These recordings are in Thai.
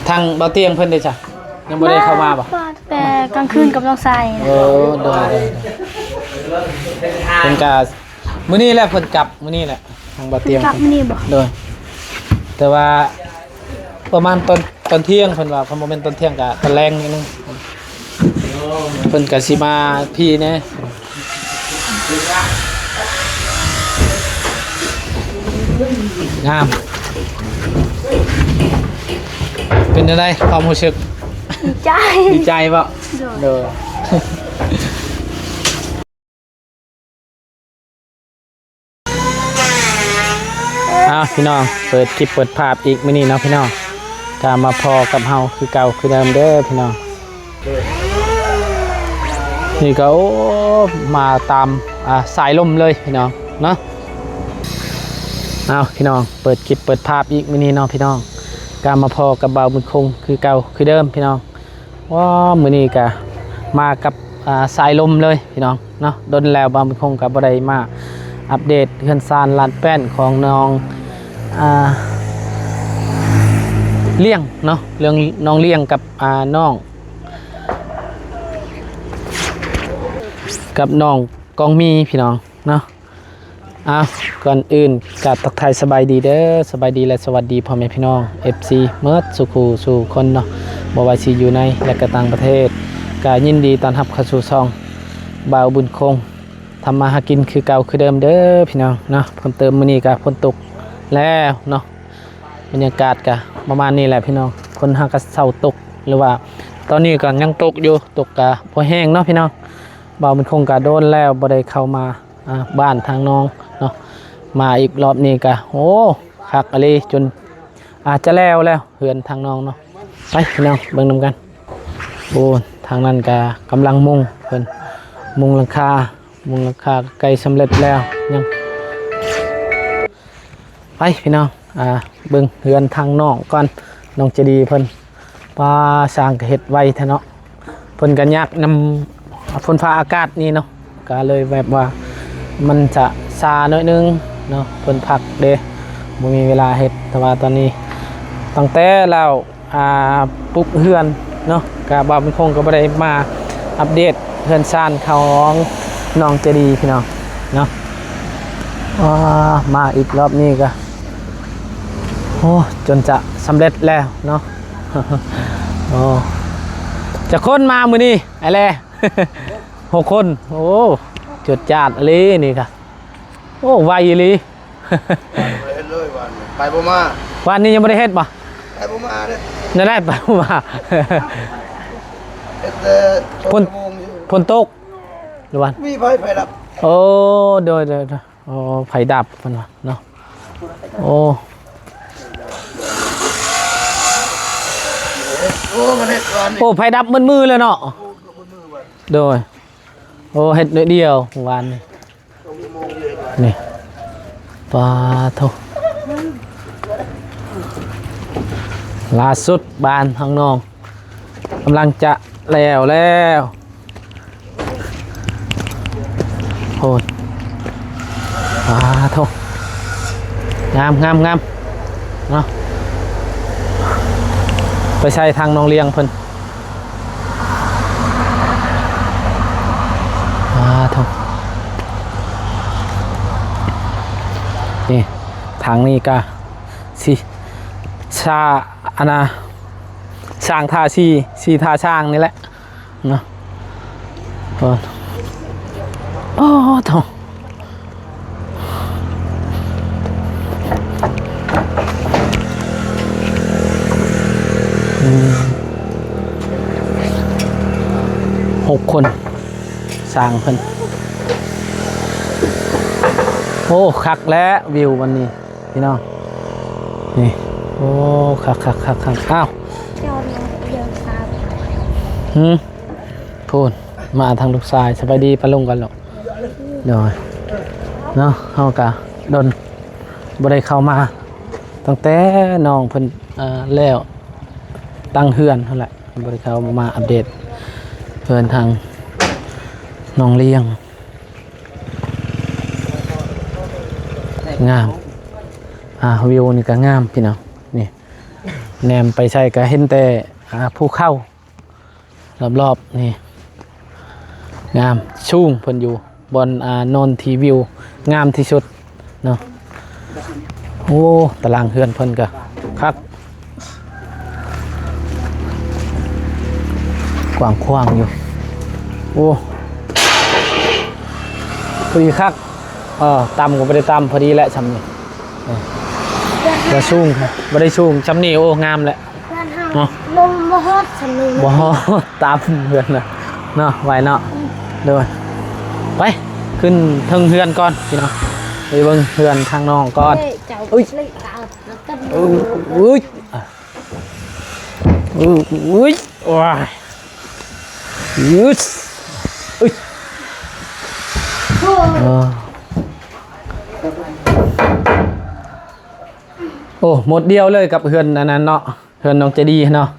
ทางเบาเตียงเพิ่นได้จ้ะยังบ่ได้เข้ามาบ่แต่กลางคืนกับน้องทรายโดยเพิ่นก็มื้อนี้แหละเพิ่นกลับมื้อนี้แหละทางเบาเตียงกลับมื้อนี้บ่โดยแต่ว่าประมาณตอนเที่ยงเพิ่นว่าเพิ่นบ่แม่นตอนเที่ยงก็ตอนแลงนิดนึงเพิ่นก็สิมาพี่แน่งามเป็นอะไรความรู้สึกดีใจป่ะเด้อพี่น้องเปิดคลิปเปิดภาพอีกมื้อนี้เนาะพี่น้องกามาพอกับเฮาคือเก่าคือเดิมเด้อพี่น้องนี่ก็มาตามสายลมเลยพี่น้องเนาะพี่น้องเปิดคลิปเปิดภาพอีกมื้อนี้เนาะพี่น้องกามาพอกับบ่าวบุญคงคือเก่าคือเดิมพี่น้องว่ามื้อนี้ก็มากับสายลมเลยพี่น้องเนาะดนแล้วบ่าวบุญคงกับบ่ได้มาอัปเดตเฮือนซานลานแป้นของน้องเลี้ยงเนาะเรื่องน้องเลี้ยงกับน้องกองมีพี่น้องเนาะก่อนอื่นกับทักทายสบายดีเด้อสบายดีและสวัสดีพ่อแม่พี่น้อง FC เมิร์ดสุขูสู่คนเนาะบ่ว่าสิอยู่ในและก็ต่างประเทศก็ยินดีต้อนรับเข้าสู่ช่องบ่าวบุญคงทำมาหากินคือเก่าคือเดิมเด้อพี่น้องเนาะเพิ่มเติมมื้อนี้ก็ฝนตกแล้วเนาะบรรยากาศก็ประมาณนี้แหละพี่น้องคนหากระเซาตกหรือว่าตอนนี้ก็ยังตกอยู่ตกกะพอแห้งเนาะพี่น้องบ่าวบุญคงก็โดนแล้วบ่ได้เข้ามาบ้านทางน้องเนาะมาอีกรอบนี้ก็โอ้คักอะไรจนอาจจะแล้วเฮือนทางน้องเนาะไปพี่น้องเบิ่งนำกันโอ้ทางนั้นก็กำลังมุงเพิ่นมุงหลังคาใกล้สำเร็จแล้วยังไปพี่น้องเบิ่งเฮือนทางน้องก่อนน้องจะดีเพิ่นปลาสร้างเฮ็ดไว้แท้เนาะเพิ่นก็ยากนำฝนฟ้าอากาศนี่เนาะก็เลยแบบว่ามันจะซาหน่อยนึงเนาะเพิ่นพักเด้บ่มีเวลาเฮ็ดแต่ว่าตอนนี้ตั้งแต่แล้วปุ๊บเฮือนเนาะก็บ่าวมันคงก็บ่ได้มาอัปเดตเฮือนซ่านของน้องเจดีพี่น้องเนาะมาอีกรอบนี้ก็โอ้จนจะสำเร็จแล้วเนาะโอ้จะคนมามื้อนี้ไอ้แล6 คนโอ้จุดจาดอะไรนี่ค่ะโอ้ไวเลยไปบ่มาวันนี้ยังไม่ได้เฮ็ดป่ะไปบ่มาเด้อได้ไปบ่มาพนตกหรือวันมีไฟดับโอ้โดยโอ้ไฟดับมันเนาะโอ้ไฟดับมือเลยเนาะโดยโอ้เฮ็ดนิดเดียววันนี่ปลาโถล่าสุดบานทางน้องกำลังจะแล้วโหดปลาโถงามเนาะไปใช้ทางน้องเลี้ยงเพิ่นปลาโถนี่ทางนี้ก็สิชาช่างท่าชีท่าช่างนี่แหละเนาะโอ้โถ6 คนสร้างเพิ่นโอ้คักแล้ววิววันนี้พี่น้องนี่โอ้คักอ้าวพูดมาทางลูกชายสบายดีปะลุงกันหรอกเดี๋ยวเนาะเฮากะดนบ่ได้เข้ามาตั้งแต่น้องเพิ่นแล้วตั้งเฮือนเท่าไหร่บ่ได้เข้ามาอัปเดตเพิ่นทางน้องเลี้ยงงามวิวนี่ก็งามพี่น้องนี่ แนมไปใช่ก็เห็นแต่ภูเขารอบๆนี่งามชุ่งเพิ่นอยู่บนโนนทีวิวงามที่สุดเนาะโอ้ตารางเฮือนเพิ่นก็คักกว้างขวางอยู่โอ้พอดีคักต่ำก็ไม่ได้ต่ำพอดีแหละชำนี่บ่สูงบ่ได้สูงชำนี่โอ้งามแหละเนาะ ลมบ่ฮอดสนุก บ่ตามเฮือนน่ะเนาะไว้เนาะเด้อไปขึ้นเทิงเฮือนก่อนพี่น้องไปเบิ่งเฮือนทางน้องก่อนอุ้ยอุ้ยอุ้ยว้ายอุ้ยอุ้ยโอ้หมดเดียวเลยกับเฮือนอันนั้นเนาะเฮือนน้องเจดีเนาะ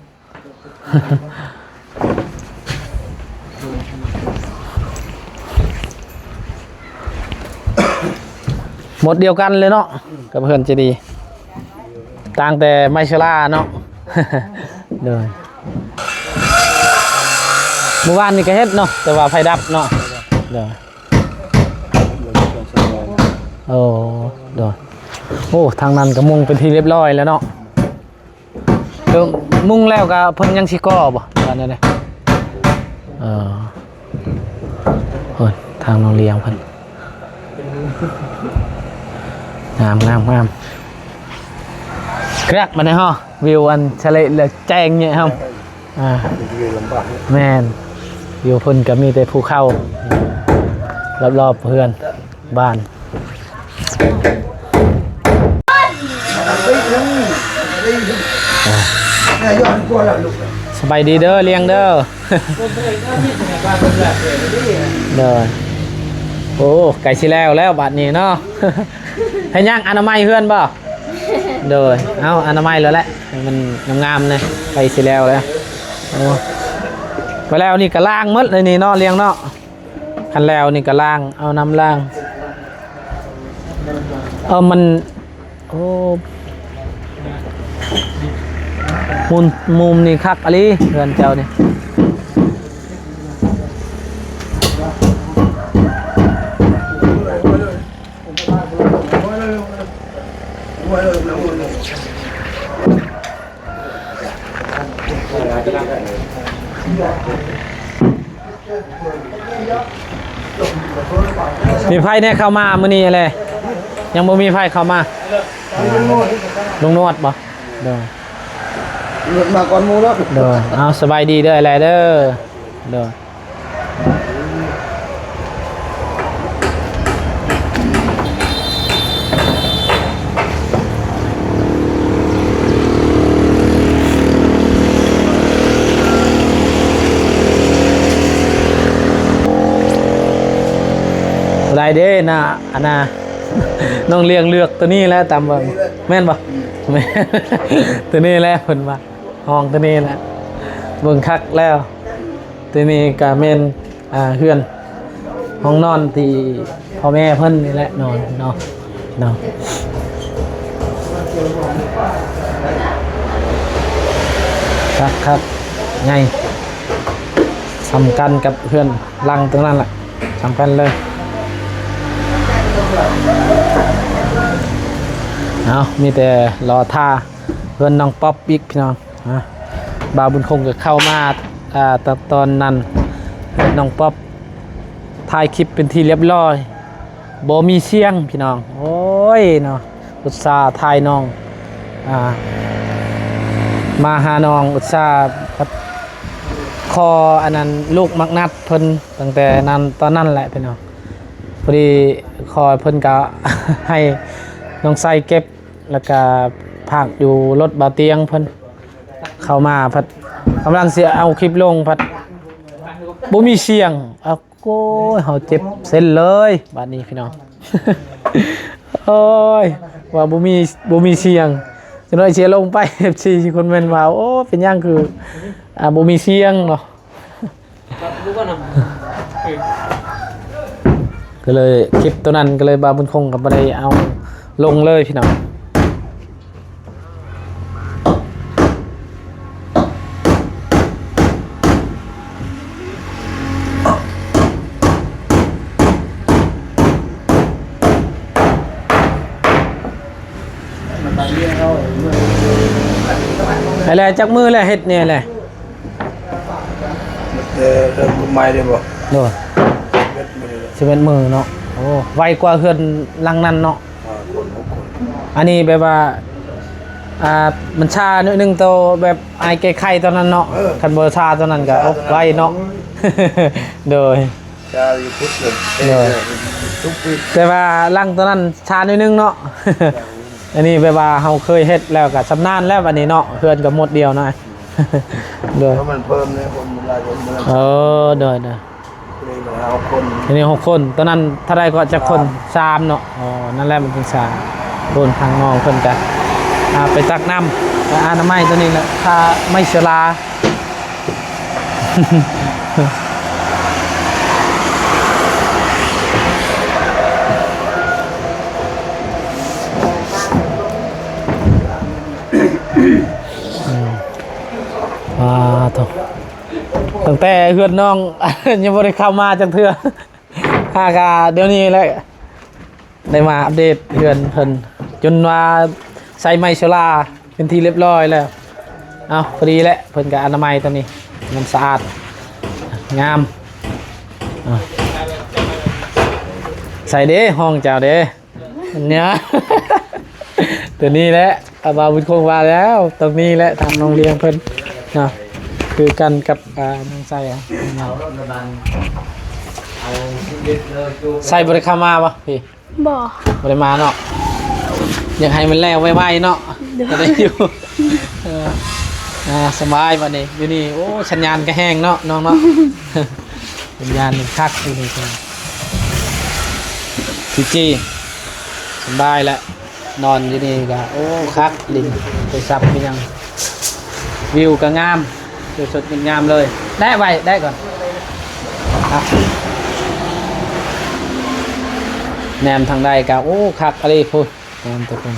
หมดเดียวกันเลยเนาะกับเฮือนเจดีต่างแต่ไมชล่าเนาะ เดินเมื่อวานนี่ก็เฮ็ดเนาะแต่ว่าไฟดับเนาะเดินโอ้เดินโอ้ทางนั้นก็มุงเป็นที่เรียบร้อยแล้วเนาะเดี๋ยวมุงแล้วก็เพิ่นยังสิก่อบ่ตอนนี้เนี่ยเพิ่นทางน้องเลี้ยงเพิ่นงามกระมาในห้อวิวอันทะเลเลยแจ้งเนี่ยครับแม่นวิวเพิ่นก็มีแต่ภูเขารอบๆเพื่อนบ้านสบายดีเด้อเลี้ยงเด้อเด้อโอ้ไก่ชิแล้วบาดนี้เนาะให้ย่างอนามัยเพื่อนบ่เด้อเอาอนามัยแล้วแหละมันงามๆเลยไก่ชิแล้วโอ้ไปแล้วนี่ก็ล้างหมดเลยนี่เนาะเลี้ยงเนาะคันแล้วนี่ก็ล้างเอาน้ำล้างมันโอ้มุมนี่คักอะไรเรือนเจ้านี่มีไพ่เนี่ยเข้ามามื้อนี้อะไรยังบ่มีไพ่เข้ามาลงนวดบ่เด้อมาก่อนมูแล้วเด้อเอาสบายดีเด้ออะไรเด้อเด้อไรเด้น่ะอันน่ะน้องเลี้ยงเลือกตัวนี้แล้วตามเบิ่งแม่นบ่แม่ตัวนี้แหละเพิ่นว่าห้องตัวนี้แหละเบิ่งคักแล้วตัวนี้ก็แม่นเฮือนห้องนอนที่พ่อแม่เพิ่นนี่แหละนอนเนาะครับไงสำคัญกับเพื่อนลังตรงนั้นแหละสำคัญเลยเอามีแต่รอท่าเพื่อนน้องป๊อปอีกพี่น้องบาวบุญคงก็เข้ามาตอนนั้นเพื่อนน้องป๊อปถ่ายคลิปเป็นที่เรียบร้อยบ่มีเสียงพี่น้องโอ้ยเนาะอุตส่าห์ถ่ายน้องมาหาน้องอุตส่าห์คออันนั้นลูกมักนัดเพิ่นตั้งแต่นั้นตอนนั้นแหละพี่น้องพอดีคอยเพิ่นก็ ให้น้องไส้เก็บแล้วก็พักอยู่รถบ่าวเตียงเพิ่นเข้ามาพัดกำลังสิเอาคลิปลงพัดบ่มีเสียงเอาโอ้ยเฮาเจ็บเส้นเลยบัดนี้พี่น้อง โอ้ยว่าบ่มีเสียงจังน้อยเสียลงไป FC คนแม่นว่าโอ้เป็นหยังคือบ่มีเสียงเนาะ ก็เลยคลิปตัวนั้นก็เลยบาบุญคงกับบ่ได้เอาลงเลยพี่น้อง อะไรจักมือแหละเฮ็ดเนี่ยแหละ เริ่มใหม่ได้บ่ โดด11มือเนาะโอ้ไวกว่าเฮือนหลังนั้นเนาะ คน6คน อันนี้แบบว่ามันชาหน่อยนึงโตแบบไอแก้ไข้ตอนนั้นเนาะคันบ่ชาตอนนั้นก็เอาไวเนาะ โดย จะอยู่พุทธเลยทุกปี แต่ว่าลังตอนนั้นชาหน่อยนึงเนาะ อันนี้แบบว่าเฮาเคยเฮ็ดแล้วก็ชำนาญแล้วอันนี้เนาะเพื่อนก็หมดเดียวเนาะ โดย เพราะมันเพิ่มเนี่ยคนมันหลายคนมัน โดย เลยมาเอาคน อันนี้6คนตอนนั้นเท่าไรก็จะคน3เนาะอ๋อนั่นแหละมันเป็น3โดนทางน้องเพิ่นก็ไปตักน้ำแล้วอนามัยตัวนี้แหละถ้าไม่เชลา โถตั้งแต่เฮือนน้อง ยังบ่ได้เข้ามาจังเทื่อ หากาเดี๋ยวนี้แหละได้มาอัปเดตเฮือนเพิ่นจนว่าใส่ไมโซลาเป็นที่เรียบร้อยแล้วเอาพอดีแหละเพิ่นก็อนามัยตัวนี้มันสะอาดงามใส่เด้ห้องเจ้าเด้อันเนี้ย ตัวนี้แหละอาบาบุญคงว่าแล้วตรงนี้แหละทำโรงเรียนเพิ่นเนาะคือกันกับนางไส้อะใส่บริคามาปะพี่ บ่ บริมาเนาะอยากให้มันแล้วไวๆเนาะจะได้อยู่สบายวันนี้อยู่นี่โอ้ชัญญาณก็แห้งเนาะน้องเนาะ ชัญญาณคักอยู่นี่จีสบายแล้วนอนอยู่นี่ก็โอ้คักลิงไปซับไปยังวิวก็งามสดๆงามเลยได้ไว้ได้ก่อนครับแนมทางใดก็โอ้คักอะไรพูดแนมตัวคน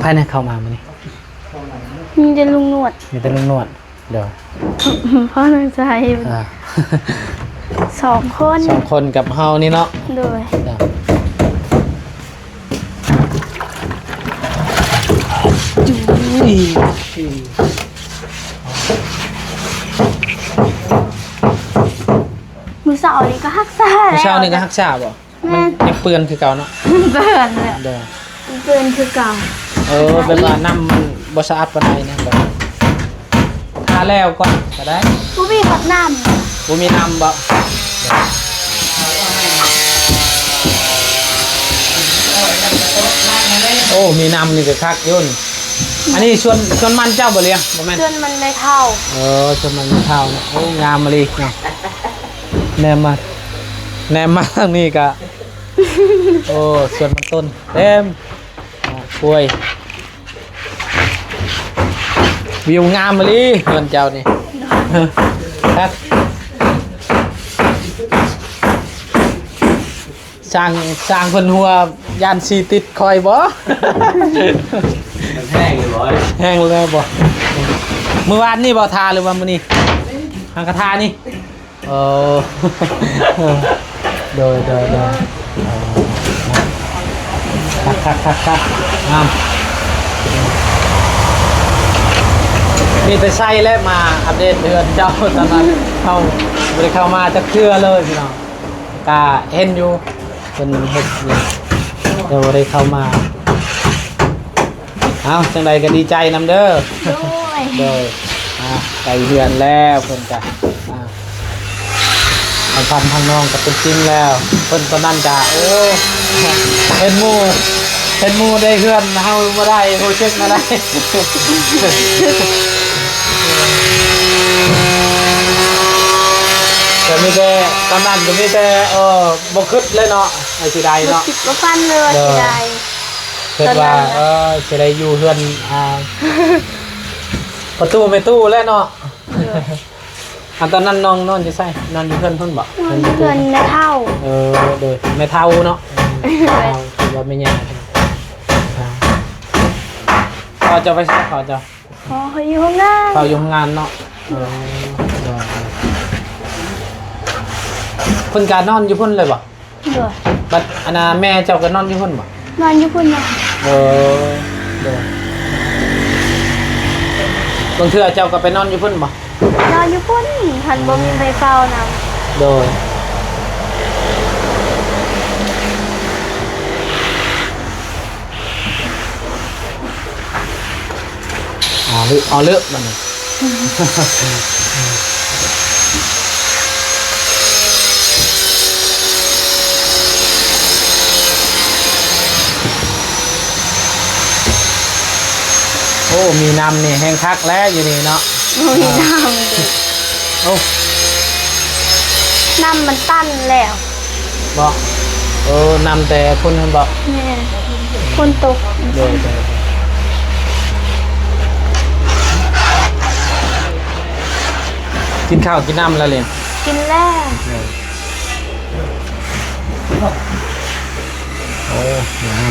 ภายในเข้ามามั้ย มีแต่ลุงหนวด มีแต่ลุงนวดเดี๋ยว พ่อนางใจ 2 คน 2 คนกับเฮานี่เนาะ โดย เดี๋ยวจุ๊ย มือเสาร์นี้ก็ฮักซ่าแล้ว เช้านี่ก็ฮักษาบ่มันยังเปื้อนคือเก่าเนาะ เบื่อเลย เดี๋ยว เบื่อคือเก่า เป็นว่าน้ำมันบ่สะอาดปานใดนะบ่ทาแล้วก่อนก็ได้ ผู้พี่ขับน้ บ่มีน้ำบ่โอ้มีน้ำนี่ก็คักยุ่นอันนี้ชวนมันเจ้าบ่เลี้ยงบ่แม่น ำจนมันไม่เท่า ชวนมันเท่าเนาะโอ้งามมาเลยเนาะแนมมาทางนี้ก็ โอ้ส่วนมันต้นเต็มกล้วยวิวงามมาเลยเงินเจ้านี่ ครับสร้างคนหัวยันสีติดคอยบ่ แห้งเลยบ่ แห้งเลยบ่เมื่อวานนี่บ่ทาหรือว่ามื้อนี้หางกระทานี่โอ้ โดยครับงามมีแต่ใส่และมาอัปเดตเดือนเจ้าตอนนั้นบริเข้ามาจะเคลื่อเลยพี่น้องกาเห็นอยู่เป็นเห็ดอยู่เดี๋ยวบริเข้ามาเอาจังใดก็ดีใจนำเด้อ ด้วย โดยไก่เดือนแล้วเพิ่นกะทางพันทางน้องก็เป็นจริงแล้วเพิ่นตอนนั้นกะโอ้เป็นหมู่ได้เพื่อนเฮาบ่ได้โฮเช็คมาได้ แต่มีแต่ตอนนั้นก็มีแต่บ่คิดเลยเนาะไอ้สิได้ บ่ เนาะ คิดบ่ฟันเลยสิได้ คิดว่าสิได้อยู่เฮือนประตูไม่ตู้แล้วเนาะ อันตอนนั้นน้องนอนอยู่ไสนอนอยู่เฮือนเพิ่นบ่ มันเกินไม่เท่า โดยไม่เท่าเนาะว่าไม่ยากพอจะไปใช้ขอจะ อ๋อเขาอยู่ข้างหน้า เฝ้าอยู่โรงงานเนาะเดี๋ยวเพิ่นการนอนอยู่พุ่นเลยบ่ เดี๋ยว บัดอันน่ะแม่เจ้าก็นอนอยู่พุ่นบ่ นอนอยู่พุ่นนะ เออเดี๋ยวบางเทื่อเจ้าก็ไปนอนอยู่พุ่นบ่ นอนอยู่พุ่นหันบ่มีไปเฝ้านำ โดยอ๋อเลือกมันนี่โอ้มีน้ำนี่แห้งคักแล้วอยู่นี่เนาะ บ่มีน้ำดิ โอ้ น้ำมันตันแล้ว บอกนำแต่คนนั้นบอก แม่คนตก เดี๋ยวกินข้าวกินน้ำแล้วเลย กินแล้ว โอ้น้ำ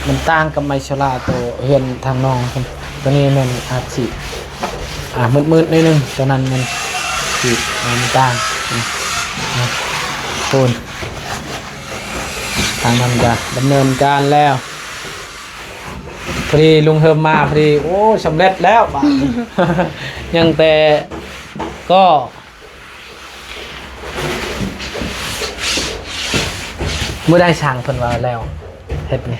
มันต่างกับไมชลาตัวเฮือนทางน้องครับตัวนี้มันอาจสิมืดๆนิดนึงตัวนั้นมันสิมันต่างนะโทนทางนั้นจะดำเนินการแล้วพอดีลุงเฮิมมาพอดีโอ้สำเร็จแล้วบ้านนี้ ยังแต่ก็เมื่อได้ช่างเพิ่นว่าแล้วเฮ็ดนี่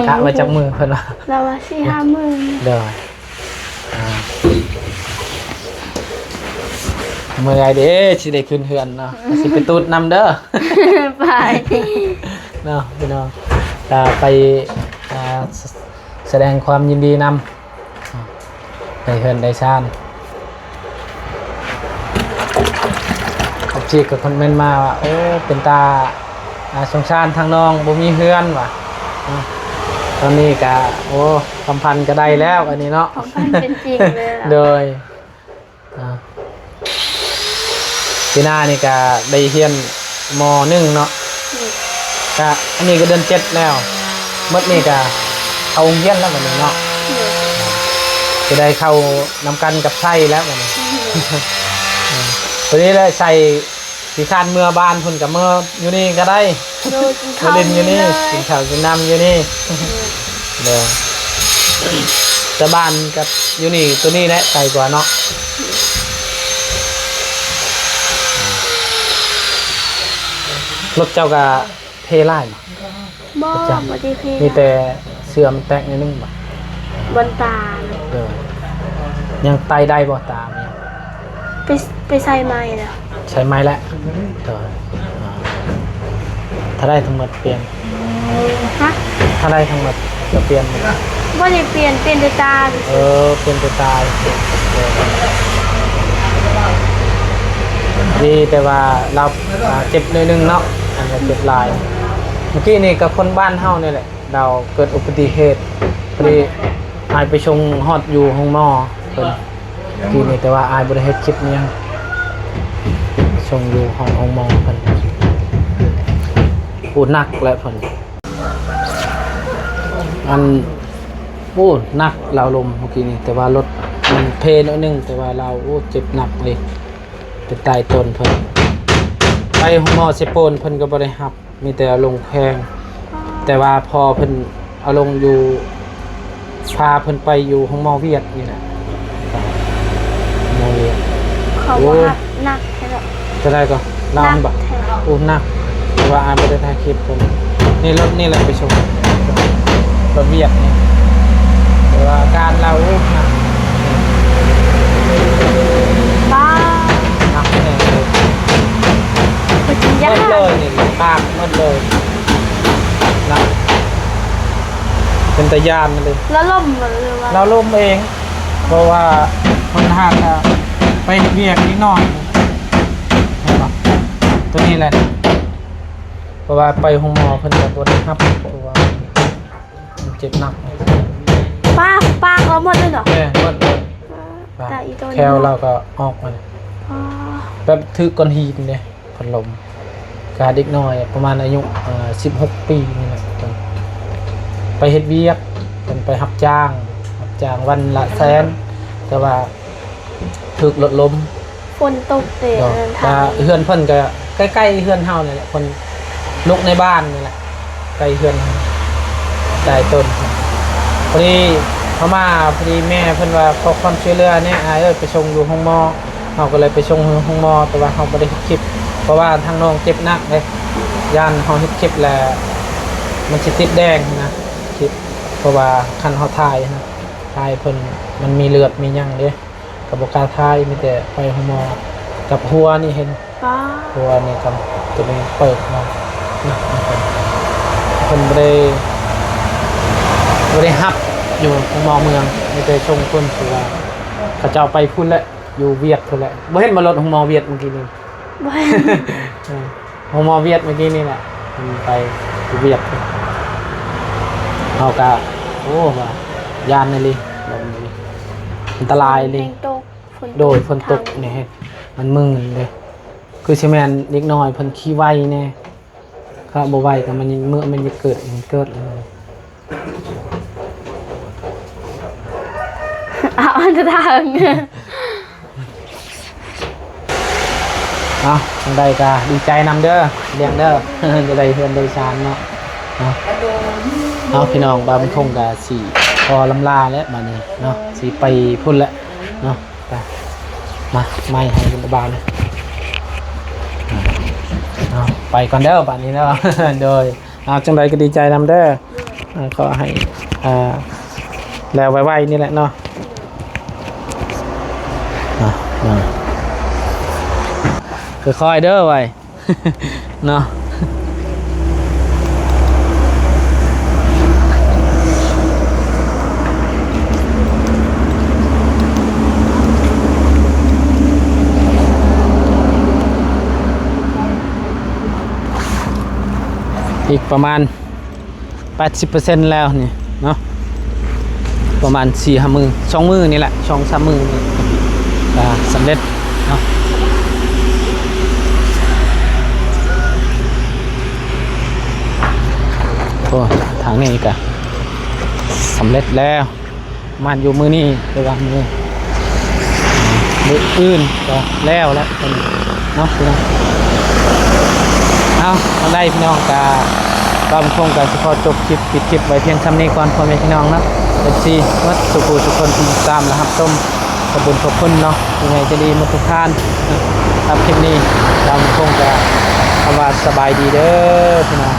กะมาจากมือเพิ่นว่า เราว่า4-5 มื้อ เด้อเมื่อไรเด้สิได้ขึ้นเฮือนเนาะสิไปตูดนำเด้อ ไป เนาะพี่น้องไปแสดงความยินดีนำในเฮือนได้ชานขอบจีกับคนเมนมาว่าโอ้เป็นตาสงสารทางน้องบ่มีเฮือนว่ะตอนนี้ก็โอ้สัมพันธ์ก็ได้แล้วอันนี้เนาะ ของมันเป็นจริงเลยล่ะ โดยปีหน้านี่ก็ได้เรียนม.1 เนาะก็อันนี้ก็เดือน7แล้วหมดนี่ก็เข้าโรงเรียนแล้วบัดนี้เนาะจะได้เข้านำกันกับไส้แล้วบัดนี้ ตัวนี้เลยใส่สีคานเมื่อบ้านพุ่นกับเมื่ออยู่นี่ก็ได้ โดยกิน มา ข้าว เล่นอยู่นี่ เลย กินข้าวกินน้ำอยู่นี่เดี๋ยวจะบ้านกับอยู่นี่ตัวนี้แหละไกลกว่าเนาะรถเจ้าก็เทไล่บ่ บ่บ่ได้เพล มีแต่เสื่อมแตกนิดนึงบ่ บนตา เดี๋ยวยังไตได้บ่ตามยัง ไปใส่ไม้น่ะ ใช้ไม้แล้วเดี๋ยวถ้าได้ทั้งหมดเปลี่ยน ฮะ ถ้าได้ทั้งหมดจะเปลี่ยนหมด บ่ได้เปลี่ยนแต่ตา เปลี่ยนตัวตายดีแต่ว่าเราเจ็บนิดนึงเนาะอันนี้เจ็บหลายเมื่อกี้นี่กับคนบ้านเฮานี่แหละเราเกิดอุบัติเหตุพอดีอายไปชงฮอดอยู่ห้องหม้อเพิ่นเมื่อกี้นี่แต่ว่าอายบ่ได้เฮ็ดคลิปนี้ยังชงอยู่ห้องหม้อเพิ่นพูดหนักแล้วเพิ่นอันโอ้หนักเราลมเมื่อกี้นี่แต่ว่ารถมันเพลนิดนึงแต่ว่าเราโอ้เจ็บหนักเลยเป็นตายตนเพิ่นไปห้องหมอเซโปนเพิ่นก็บ่ได้รับมีแต่เอาลงแพงแต่ว่าพอเพิ่นเอาลงอยู่พาเพิ่นไปอยู่ห้องหมอเวียดนี่แหละหมอเวียด เขาบ่ฮับหนักแท้ดอก จะได้ก็เล่าให้บ่ หนักแท้ โอ้หนักแต่ว่าอาบ่ได้ถ่ายคลิปเพิ่นนี่รถนี่แหละไปชมรถเวียดนี่แต่ว่าอาการเราโอ้หนัก บ้า หนักแน่เลย ไปกินยา หมดเลยนี่ปากหมดเลยนะเป็นตะยานมาเลย แล้วล่มบ่หรือว่า เราล้มเอง เพราะว่าคนทางจะไปเบียกนิดหน่อยเห็นปะตัวนี้แหละเพราะว่าไปห้องหมอเพิ่นก็บ่ได้รับเพราะว่ามันเจ็บหนัก ป้าเขาหมดเลยเหรอ หมดเลย แต่อีตัวนี้ แคลเราก็ออกมาเลย อ๋อ แบบถือก้อนหินเนี่ยพัดลมกาเด็กน้อยประมาณอายุ16 ปีนี่แหละไปเฮ็ดเวียก เป็นไปรับจ้างวันละแสนแต่ว่าถูกรถล้ม ฝนตกเตะ เนาะ ทา แต่ ง เฮือนเพิ่นก็ใกล้ๆเฮือนเฮานี่แหละเพิ่นลุกในบ้านนี่แหละใกล้เฮือนใต้ต้นพอดีเขามาพอดีแม่เพิ่นว่าขอความช่วยเหลือเนี่ยอ้ายเอ้ยไปส่งอยู่ห้องหมอเฮาก็เลยไปส่งห้องหมอแต่ว่าเฮาบ่ได้เฮ็ดคลิปเพราะว่าทางน้องเจ็บหนักเด้ย่านเฮาเฮ็ดคลิปแล้วมันสิติดแดงนะคลิปเพราะว่าคันเฮาถ่ายนะถ่ายเพิ่นมันมีเลือดมีหยังเด้ก็บ่กล้าถ่ายมีแต่ไปห้องหมอกับหัวนี่เห็น ป้า ตัวนี้กับตัวนี้เปิดมาคนบริฮับอยู่มองเมืองไม่ได้ชงคนคือว่าเขาจะเอาไปพุ่นแหละอยู่เวียดพุ่นแหละบ่เห็นมารถของมอเวียดเมื่อกี้นี่ บ่ ของมอเวียดเมื่อกี้นี่แหละมันไปอยู่เวียดเอากะโอ้ว่ายานนี่เลยแบบนี้อันตรายเลย แรงตกฝน โดยฝนตกเนี่ยมันมึงเลยคือใช่แมนเล็กน้อยเพิ่นขี้ไวแน่ครับบ่ไวก็มันเมื่อมันจะเกิดเลย เอาอันจะทาง เอาจังใดก็ดีใจนำเด้อเลี้ยงเด้อ จะได้เพื่อนได้ชานเนาะเอาพี่น้องบาบุญทงก็สิพอลำลาแล้วบัดนี้เนาะสิไปพุ่นแล้วเนาะไปมาไม่ให้บุญบาลเลยเอาไปก่อนเด้อบัดนี้เนาะ โดยเอาจังใดก็ดีใจนำเด้อขอให้แล้วไวๆนี่แหละเนาะค่อยๆเด้อไว้ เนาะอีกประมาณ 80% แล้วนี่เนาะประมาณ 4-5 มื้อ2 มื้อนี่แหละ 2-3 มื้อนี่สำเร็จเนาะโอ้ทางนี้ก็สำเร็จแล้วมันอยู่มือนี่ไปวางมืออื่นก็แล้วเป็นเนาะพี่น้องเอาเอาได้พี่น้องกาบางคงกาสิพอจบคลิปปิดคลิปไว้เพียงเท่านี้ก่อนพ่อแม่พี่น้องนะFCมัดสุขทุกคนที่ตามนะครับชมขอบคุณขอบคุณเนาะยังไงจะดีมาทุกท่านนะครับคลิปนี้บางคงกาคำว่าสบายดีเด้อพี่น้อง